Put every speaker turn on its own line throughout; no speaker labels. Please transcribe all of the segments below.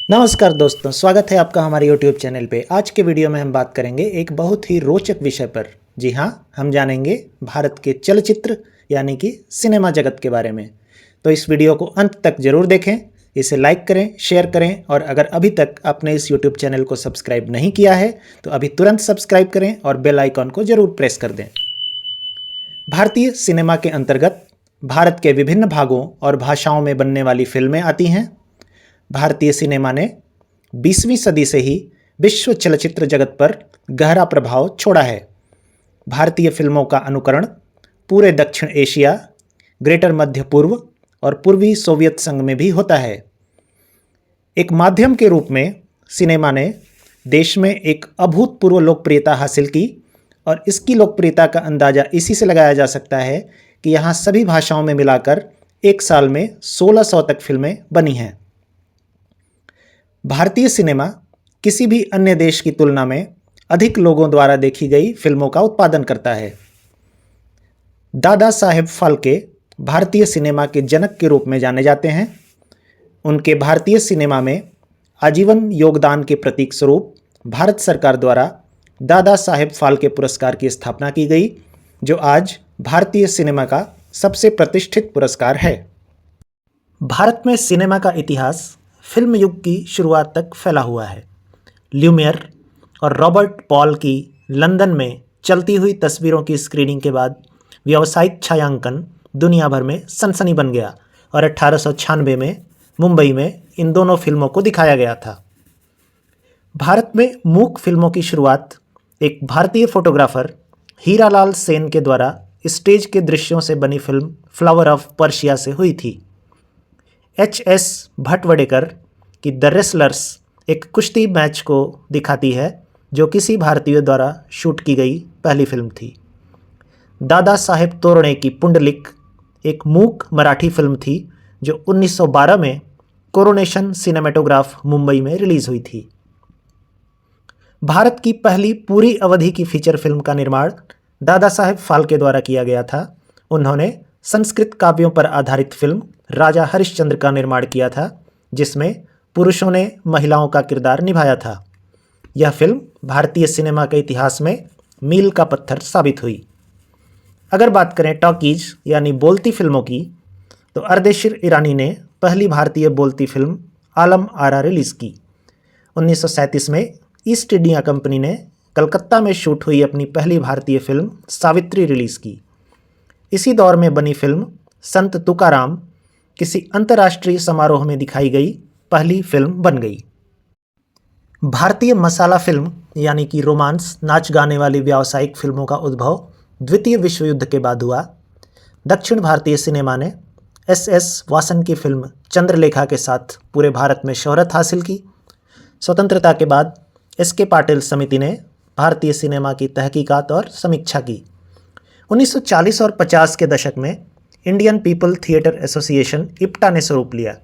नमस्कार दोस्तों, स्वागत है आपका हमारे YouTube चैनल पे। आज के वीडियो में हम बात करेंगे एक बहुत ही रोचक विषय पर। जी हाँ, हम जानेंगे भारत के चलचित्र यानी कि सिनेमा जगत के बारे में। तो इस वीडियो को अंत तक जरूर देखें, इसे लाइक करें, शेयर करें और अगर अभी तक आपने इस YouTube चैनल को सब्सक्राइब नहीं किया है तो अभी तुरंत सब्सक्राइब करें और बेल आइकॉन को जरूर प्रेस कर दें। भारतीय सिनेमा के अंतर्गत भारत के विभिन्न भागों और भाषाओं में बनने वाली फिल्में आती हैं। भारतीय सिनेमा ने 20वीं सदी से ही विश्व चलचित्र जगत पर गहरा प्रभाव छोड़ा है। भारतीय फिल्मों का अनुकरण पूरे दक्षिण एशिया, ग्रेटर मध्य पूर्व और पूर्वी सोवियत संघ में भी होता है। एक माध्यम के रूप में सिनेमा ने देश में एक अभूतपूर्व लोकप्रियता हासिल की और इसकी लोकप्रियता का अंदाज़ा इसी से लगाया जा सकता है कि यहाँ सभी भाषाओं में मिलाकर एक साल में 1600 तक फिल्में बनी हैं। भारतीय सिनेमा किसी भी अन्य देश की तुलना में अधिक लोगों द्वारा देखी गई फिल्मों का उत्पादन करता है। दादा साहेब फाल्के भारतीय सिनेमा के जनक के रूप में जाने जाते हैं। उनके भारतीय सिनेमा में आजीवन योगदान के प्रतीक स्वरूप भारत सरकार द्वारा दादा साहेब फाल्के पुरस्कार की स्थापना की गई, जो आज भारतीय सिनेमा का सबसे प्रतिष्ठित पुरस्कार है। भारत में सिनेमा का इतिहास फिल्म युग की शुरुआत तक फैला हुआ है। ल्यूमियर और रॉबर्ट पॉल की लंदन में चलती हुई तस्वीरों की स्क्रीनिंग के बाद व्यावसायिक छायांकन दुनिया भर में सनसनी बन गया और 1896 में मुंबई में इन दोनों फिल्मों को दिखाया गया था। भारत में मूक फिल्मों की शुरुआत एक भारतीय फोटोग्राफर हीरालाल सेन के द्वारा स्टेज के दृश्यों से बनी फिल्म फ्लावर ऑफ पर्शिया से हुई थी। H.S. भटवड़ेकर की द रेसलर्स एक कुश्ती मैच को दिखाती है, जो किसी भारतीय द्वारा शूट की गई पहली फिल्म थी। दादा साहेब तोरणे की पुंडलिक एक मूक मराठी फिल्म थी जो 1912 में कोरोनेशन सिनेमेटोग्राफ मुंबई में रिलीज हुई थी। भारत की पहली पूरी अवधि की फीचर फिल्म का निर्माण दादा साहेब फाल्के द्वारा किया गया था। उन्होंने संस्कृत काव्यों पर आधारित फिल्म राजा हरिश्चंद्र का निर्माण किया था, जिसमें पुरुषों ने महिलाओं का किरदार निभाया था। यह फिल्म भारतीय सिनेमा के इतिहास में मील का पत्थर साबित हुई। अगर बात करें टॉकीज यानी बोलती फिल्मों की, तो अर्देशीर ईरानी ने पहली भारतीय बोलती फिल्म आलम आरा रिलीज़ की। 1937 में ईस्ट इंडिया कंपनी ने कलकत्ता में शूट हुई अपनी पहली भारतीय फिल्म सावित्री रिलीज़ की। इसी दौर में बनी फिल्म संत तुकाराम किसी अंतर्राष्ट्रीय समारोह में दिखाई गई पहली फिल्म बन गई। भारतीय मसाला फिल्म यानी कि रोमांस नाच गाने वाली व्यावसायिक फिल्मों का उद्भव द्वितीय विश्व युद्ध के बाद हुआ। दक्षिण भारतीय सिनेमा ने S.S. वासन की फिल्म चंद्रलेखा के साथ पूरे भारत में शोहरत हासिल की। स्वतंत्रता के बाद S.K. पाटिल समिति ने भारतीय सिनेमा की तहकीकात और समीक्षा की। 1940 और 50 के दशक में Indian people theatre association IPTA ने स्वरूप लिया।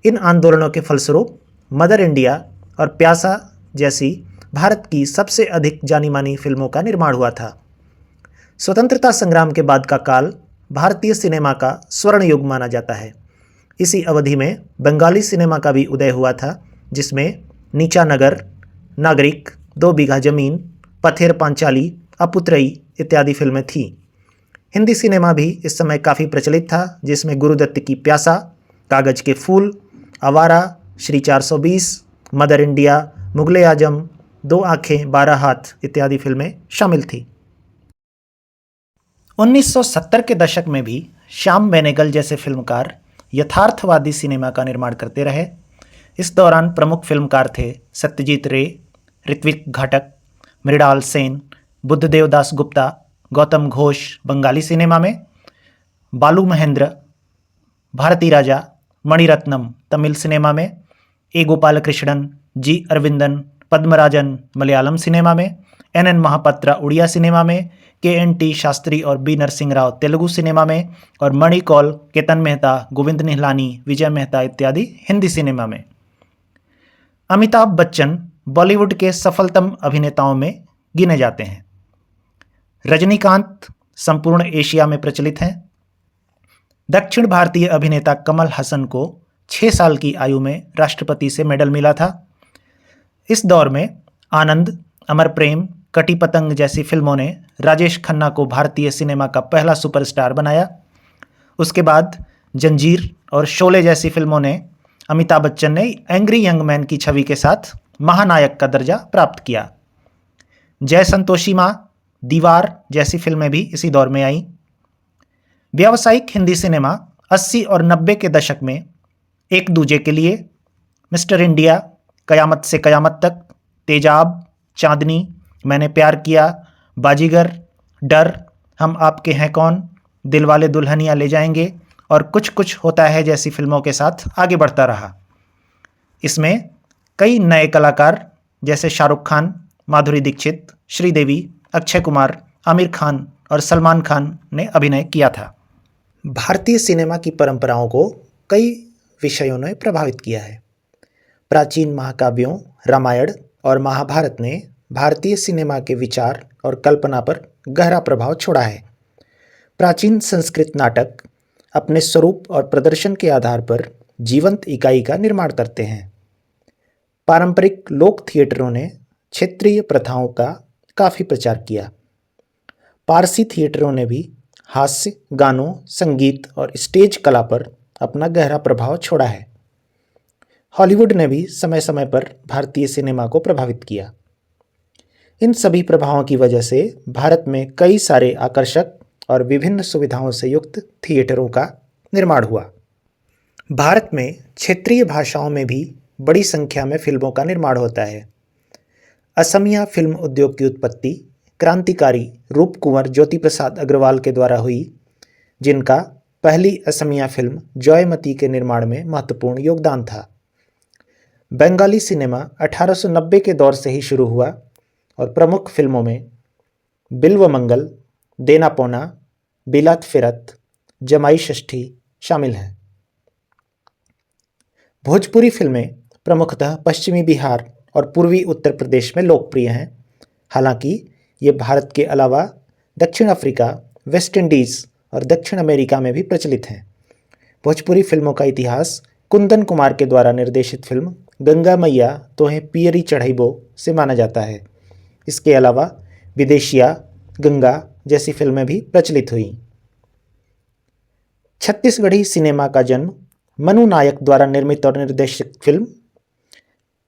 इन आंदोलनों के फलस्वरूप मदर इंडिया और प्यासा जैसी भारत की सबसे अधिक जानी मानी फिल्मों का निर्माण हुआ था। स्वतंत्रता संग्राम के बाद का काल भारतीय सिनेमा का स्वर्ण युग माना जाता है। इसी अवधि में बंगाली सिनेमा का भी उदय हुआ था, जिसमें नीचा नगर, नागरिक, 2 बीघा जमीन, पथेर पांचाली, अपुत्रई इत्यादि फिल्में थीं। हिंदी सिनेमा भी इस समय काफ़ी प्रचलित था, जिसमें गुरुदत्त की प्यासा, कागज के फूल, आवारा, श्री 420, मदर इंडिया, मुगले आजम, 2 आँखें 12 हाथ इत्यादि फिल्में शामिल थीं। 1970 के दशक में भी श्याम बेनेगल जैसे फिल्मकार यथार्थवादी सिनेमा का निर्माण करते रहे। इस दौरान प्रमुख फिल्मकार थे सत्यजीत रे, ऋत्विक घटक, मृणाल सेन, बुद्धदेव दास गुप्ता, गौतम घोष बंगाली सिनेमा में, बालू महेंद्र, भारती राजा, मणिरत्नम तमिल सिनेमा में, ए गोपालकृष्णन, जी अरविंदन, पद्मराजन मलयालम सिनेमा में, एन महापात्रा उड़िया सिनेमा में, KNT शास्त्री और बी नरसिंह राव तेलुगु सिनेमा में और मणि कौल, केतन मेहता, गोविंद निहलानी, विजय मेहता इत्यादि हिंदी सिनेमा में। अमिताभ बच्चन बॉलीवुड के सफलतम अभिनेताओं में गिने जाते हैं। रजनीकांत संपूर्ण एशिया में प्रचलित हैं। दक्षिण भारतीय अभिनेता कमल हसन को 6 साल की आयु में राष्ट्रपति से मेडल मिला था। इस दौर में आनंद, अमर प्रेम, कटी पतंग जैसी फिल्मों ने राजेश खन्ना को भारतीय सिनेमा का पहला सुपरस्टार बनाया। उसके बाद जंजीर और शोले जैसी फिल्मों ने अमिताभ बच्चन ने एंग्री यंग मैन की छवि के साथ महानायक का दर्जा प्राप्त किया। जय संतोषी माँ, दीवार जैसी फिल्में भी इसी दौर में आईं। व्यावसायिक हिंदी सिनेमा 80 और 90 के दशक में एक दूजे के लिए, मिस्टर इंडिया, कयामत से कयामत तक, तेजाब, चांदनी, मैंने प्यार किया, बाजीगर, डर, हम आपके हैं कौन, दिलवाले दुल्हनिया ले जाएंगे और कुछ कुछ होता है जैसी फिल्मों के साथ आगे बढ़ता रहा। इसमें कई नए कलाकार जैसे शाहरुख खान, माधुरी दीक्षित, श्रीदेवी, अक्षय कुमार, आमिर खान और सलमान खान ने अभिनय किया था। भारतीय सिनेमा की परंपराओं को कई विषयों ने प्रभावित किया है। प्राचीन महाकाव्यों रामायण और महाभारत ने भारतीय सिनेमा के विचार और कल्पना पर गहरा प्रभाव छोड़ा है। प्राचीन संस्कृत नाटक अपने स्वरूप और प्रदर्शन के आधार पर जीवंत इकाई का निर्माण करते हैं। पारंपरिक लोक थिएटरों ने क्षेत्रीय प्रथाओं का काफ़ी प्रचार किया। पारसी थिएटरों ने भी हास्य, गानों, संगीत और स्टेज कला पर अपना गहरा प्रभाव छोड़ा है। हॉलीवुड ने भी समय समय पर भारतीय सिनेमा को प्रभावित किया। इन सभी प्रभावों की वजह से भारत में कई सारे आकर्षक और विभिन्न सुविधाओं से युक्त थिएटरों का निर्माण हुआ। भारत में क्षेत्रीय भाषाओं में भी बड़ी संख्या में फिल्मों का निर्माण होता है। असमिया फिल्म उद्योग की उत्पत्ति क्रांतिकारी रूप कुंवर ज्योति प्रसाद अग्रवाल के द्वारा हुई, जिनका पहली असमिया फिल्म जॉयमती के निर्माण में महत्वपूर्ण योगदान था। बंगाली सिनेमा 1890 के दौर से ही शुरू हुआ और प्रमुख फिल्मों में बिल्वमंगल, देना पौना, बिलात फिरत, जमाई षष्ठी शामिल हैं। भोजपुरी फिल्में प्रमुखतः पश्चिमी बिहार और पूर्वी उत्तर प्रदेश में लोकप्रिय हैं। हालांकि ये भारत के अलावा दक्षिण अफ्रीका, वेस्ट इंडीज़ और दक्षिण अमेरिका में भी प्रचलित हैं। भोजपुरी फिल्मों का इतिहास कुंदन कुमार के द्वारा निर्देशित फिल्म गंगा मैया तोहें पियरी चढ़ैबो से माना जाता है। इसके अलावा विदेशिया, गंगा जैसी फिल्में भी प्रचलित हुईं। छत्तीसगढ़ी सिनेमा का जन्म मनु नायक द्वारा निर्मित और निर्देशित फिल्म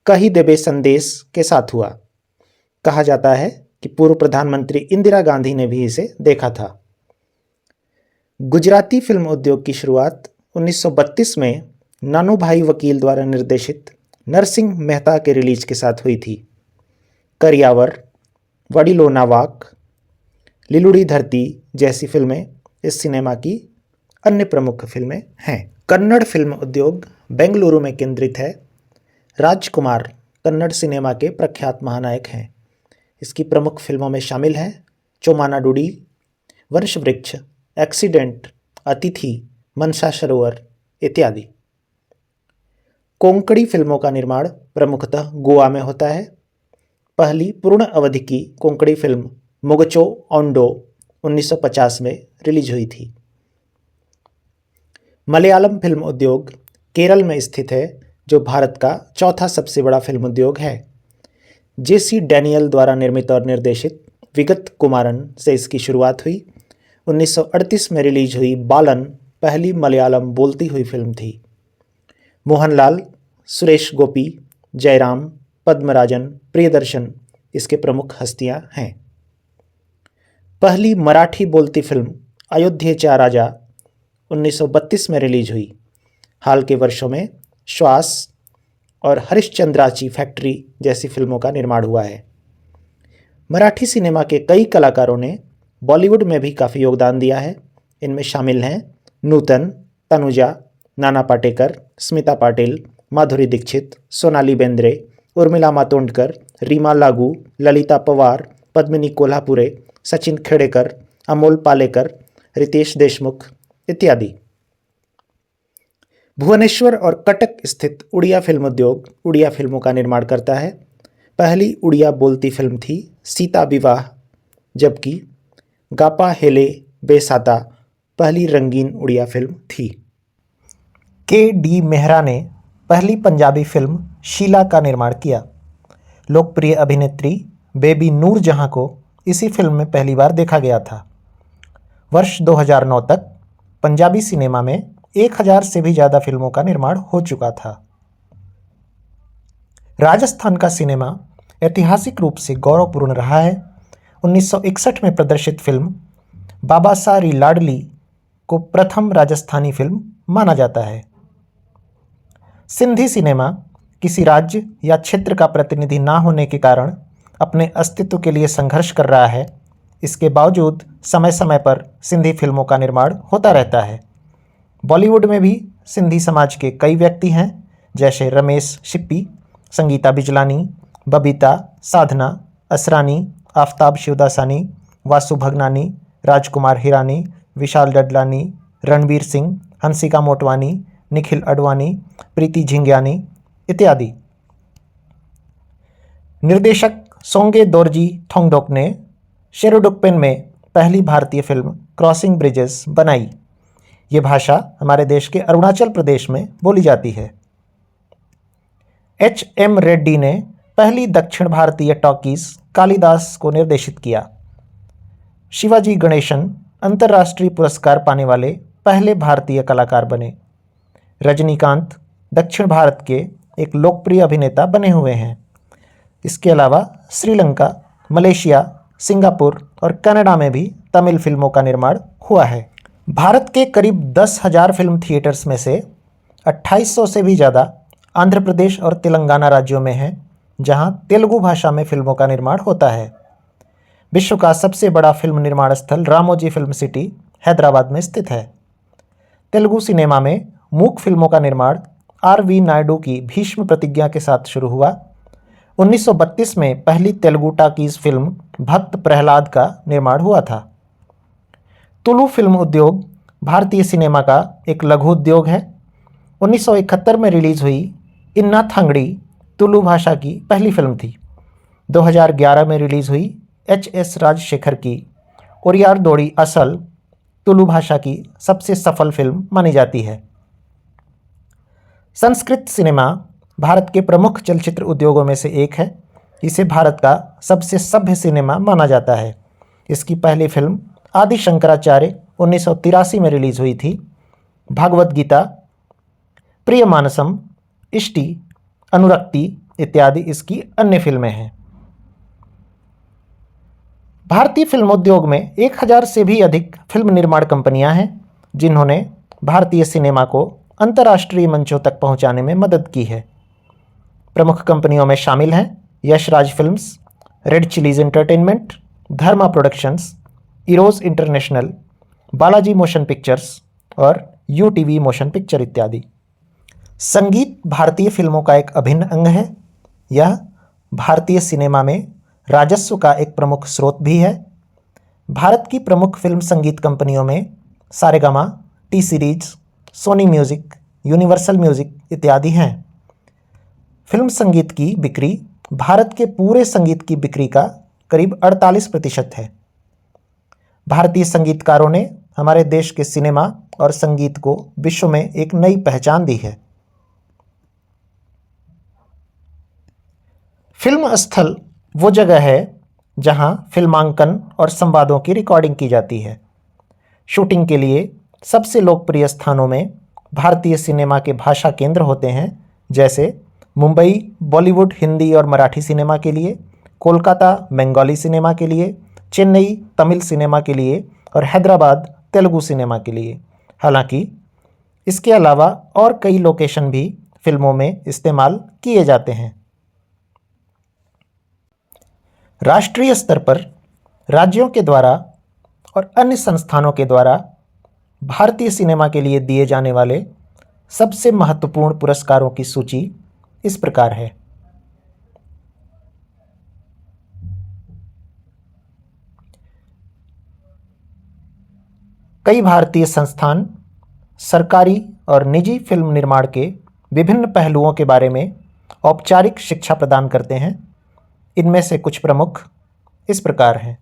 कही देबे संदेश के साथ हुआ। कहा जाता है कि पूर्व प्रधानमंत्री इंदिरा गांधी ने भी इसे देखा था। गुजराती फिल्म उद्योग की शुरुआत 1932 में नानू भाई वकील द्वारा निर्देशित नरसिंह मेहता के रिलीज के साथ हुई थी। करियावर, वडीलो नावाक, लिलुड़ी धरती जैसी फिल्में इस सिनेमा की अन्य प्रमुख फिल्में हैं। कन्नड़ फिल्म उद्योग बेंगलुरु में केंद्रित है। राजकुमार कन्नड़ सिनेमा के प्रख्यात महानायक हैं। इसकी प्रमुख फिल्मों में शामिल हैं चोमाना डुडी, वंशवृक्ष, एक्सीडेंट, अतिथि, मनसा सरोवर इत्यादि। कोंकणी फिल्मों का निर्माण प्रमुखतः गोवा में होता है। पहली पूर्ण अवधि की कोंकणी फिल्म मुगचो ओंडो 1950 में रिलीज हुई थी। मलयालम फिल्म उद्योग केरल में स्थित है, जो भारत का चौथा सबसे बड़ा फिल्म उद्योग है। जेसी डैनियल द्वारा निर्मित और निर्देशित विगत कुमारन से इसकी शुरुआत हुई। 1938 में रिलीज हुई बालन पहली मलयालम बोलती हुई फिल्म थी। मोहनलाल, सुरेश गोपी, जयराम, पद्मराजन, प्रियदर्शन इसके प्रमुख हस्तियां हैं। पहली मराठी बोलती फिल्म अयोध्येचा राजा 1932 में रिलीज हुई। हाल के वर्षों में श्वास और हरिश्चंद्राची फैक्ट्री जैसी फिल्मों का निर्माण हुआ है। मराठी सिनेमा के कई कलाकारों ने बॉलीवुड में भी काफ़ी योगदान दिया है। इनमें शामिल हैं नूतन, तनुजा, नाना पाटेकर, स्मिता पाटिल, माधुरी दीक्षित, सोनाली बेंद्रे, उर्मिला मातोंडकर, रीमा लागू, ललिता पवार, पद्मिनी कोल्हापुरे, सचिन खेड़ेकर, अमोल पालेकर, रितेश देशमुख इत्यादि। भुवनेश्वर और कटक स्थित उड़िया फिल्म उद्योग उड़िया फिल्मों का निर्माण करता है। पहली उड़िया बोलती फिल्म थी सीता विवाह, जबकि गापा हेले बेसाता पहली रंगीन उड़िया फिल्म थी। के.डी. मेहरा ने पहली पंजाबी फिल्म शीला का निर्माण किया। लोकप्रिय अभिनेत्री बेबी नूरजहां को इसी फिल्म में पहली बार देखा गया था। वर्ष 2009 तक पंजाबी सिनेमा में 1000 से भी ज़्यादा फिल्मों का निर्माण हो चुका था। राजस्थान का सिनेमा ऐतिहासिक रूप से गौरवपूर्ण रहा है। 1961 में प्रदर्शित फिल्म बाबा सारी लाडली को प्रथम राजस्थानी फिल्म माना जाता है। सिंधी सिनेमा किसी राज्य या क्षेत्र का प्रतिनिधि ना होने के कारण अपने अस्तित्व के लिए संघर्ष कर रहा है। इसके बावजूद समय समय पर सिंधी फिल्मों का निर्माण होता रहता है। बॉलीवुड में भी सिंधी समाज के कई व्यक्ति हैं, जैसे रमेश शिप्पी, संगीता बिजलानी, बबीता, साधना, असरानी, आफ्ताब शिवदासानी, वासु भगनानी, राजकुमार हिरानी, विशाल डडलानी, रणबीर सिंह, हंसिका मोटवानी, निखिल अडवाणी, प्रीति झिंग्यानी इत्यादि। निर्देशक सोंगे दोरजी थोंगडोक ने शेरुडुकपेन में पहली भारतीय फिल्म क्रॉसिंग ब्रिजेस बनाई। ये भाषा हमारे देश के अरुणाचल प्रदेश में बोली जाती है। H.M. रेड्डी ने पहली दक्षिण भारतीय टॉकीज कालिदास को निर्देशित किया। शिवाजी गणेशन अंतर्राष्ट्रीय पुरस्कार पाने वाले पहले भारतीय कलाकार बने। रजनीकांत दक्षिण भारत के एक लोकप्रिय अभिनेता बने हुए हैं। इसके अलावा श्रीलंका, मलेशिया, सिंगापुर और कनाडा में भी तमिल फिल्मों का निर्माण हुआ है। भारत के करीब 10,000 फिल्म थिएटर्स में से 2800 से भी ज़्यादा आंध्र प्रदेश और तेलंगाना राज्यों में हैं, जहां तेलुगु भाषा में फिल्मों का निर्माण होता है। विश्व का सबसे बड़ा फिल्म निर्माण स्थल रामोजी फिल्म सिटी हैदराबाद में स्थित है। तेलुगु सिनेमा में मूक फिल्मों का निर्माण R.V. नायडू की भीष्म प्रतिज्ञा के साथ शुरू हुआ। 1932 में पहली तेलुगु टाकीज फिल्म भक्त प्रहलाद का निर्माण हुआ था। तुलु फिल्म उद्योग भारतीय सिनेमा का एक लघु उद्योग है। 1971 में रिलीज हुई इन्ना थांगड़ी तुलु भाषा की पहली फिल्म थी। 2011 में रिलीज हुई H.S. राजशेखर की ओरियार दोड़ी असल तुलु भाषा की सबसे सफल फिल्म मानी जाती है। संस्कृत सिनेमा भारत के प्रमुख चलचित्र उद्योगों में से एक है। इसे भारत का सबसे सभ्य सिनेमा माना जाता है। इसकी पहली फिल्म आदि शंकराचार्य 1983 में रिलीज हुई थी। भागवत गीता, प्रियमानसम, इष्टि, अनुरक्ति इत्यादि इसकी अन्य फिल्में हैं। भारतीय फिल्मोद्योग में 1000 से भी अधिक फिल्म निर्माण कंपनियां हैं, जिन्होंने भारतीय सिनेमा को अंतर्राष्ट्रीय मंचों तक पहुंचाने में मदद की है। प्रमुख कंपनियों में शामिल हैं Yashraj films, red chillies entertainment, Dharma productions, Eros international, Balaji motion pictures और UTV मोशन पिक्चर इत्यादि। संगीत भारतीय फिल्मों का एक अभिन्न अंग है। यह भारतीय सिनेमा में राजस्व का एक प्रमुख स्रोत भी है। भारत की प्रमुख फिल्म संगीत कंपनियों में Saregama, T Series, Sony music, Universal music इत्यादि हैं। फिल्म संगीत की बिक्री भारत के पूरे संगीत की बिक्री का करीब 48% है। भारतीय संगीतकारों ने हमारे देश के सिनेमा और संगीत को विश्व में एक नई पहचान दी है। फिल्म स्थल वो जगह है जहां फिल्मांकन और संवादों की रिकॉर्डिंग की जाती है। शूटिंग के लिए सबसे लोकप्रिय स्थानों में भारतीय सिनेमा के भाषा केंद्र होते हैं, जैसे मुंबई बॉलीवुड हिंदी और मराठी सिनेमा के लिए, कोलकाता बंगाली सिनेमा के लिए, चेन्नई तमिल सिनेमा के लिए और हैदराबाद तेलुगु सिनेमा के लिए। हालांकि इसके अलावा और कई लोकेशन भी फिल्मों में इस्तेमाल किए जाते हैं। राष्ट्रीय स्तर पर राज्यों के द्वारा और अन्य संस्थानों के द्वारा भारतीय सिनेमा के लिए दिए जाने वाले सबसे महत्वपूर्ण पुरस्कारों की सूची इस प्रकार है। कई भारतीय संस्थान सरकारी और निजी फिल्म निर्माण के विभिन्न पहलुओं के बारे में औपचारिक शिक्षा प्रदान करते हैं। इनमें से कुछ प्रमुख इस प्रकार हैं।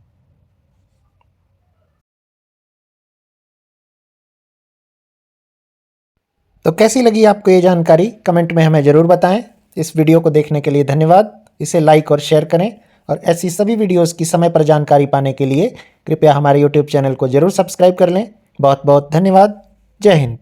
तो कैसी लगी आपको ये जानकारी कमेंट में हमें ज़रूर बताएं। इस वीडियो को देखने के लिए धन्यवाद। इसे लाइक और शेयर करें और ऐसी सभी वीडियोस की समय पर जानकारी पाने के लिए कृपया हमारे YouTube चैनल को ज़रूर सब्सक्राइब कर लें। बहुत बहुत धन्यवाद। जय हिंद।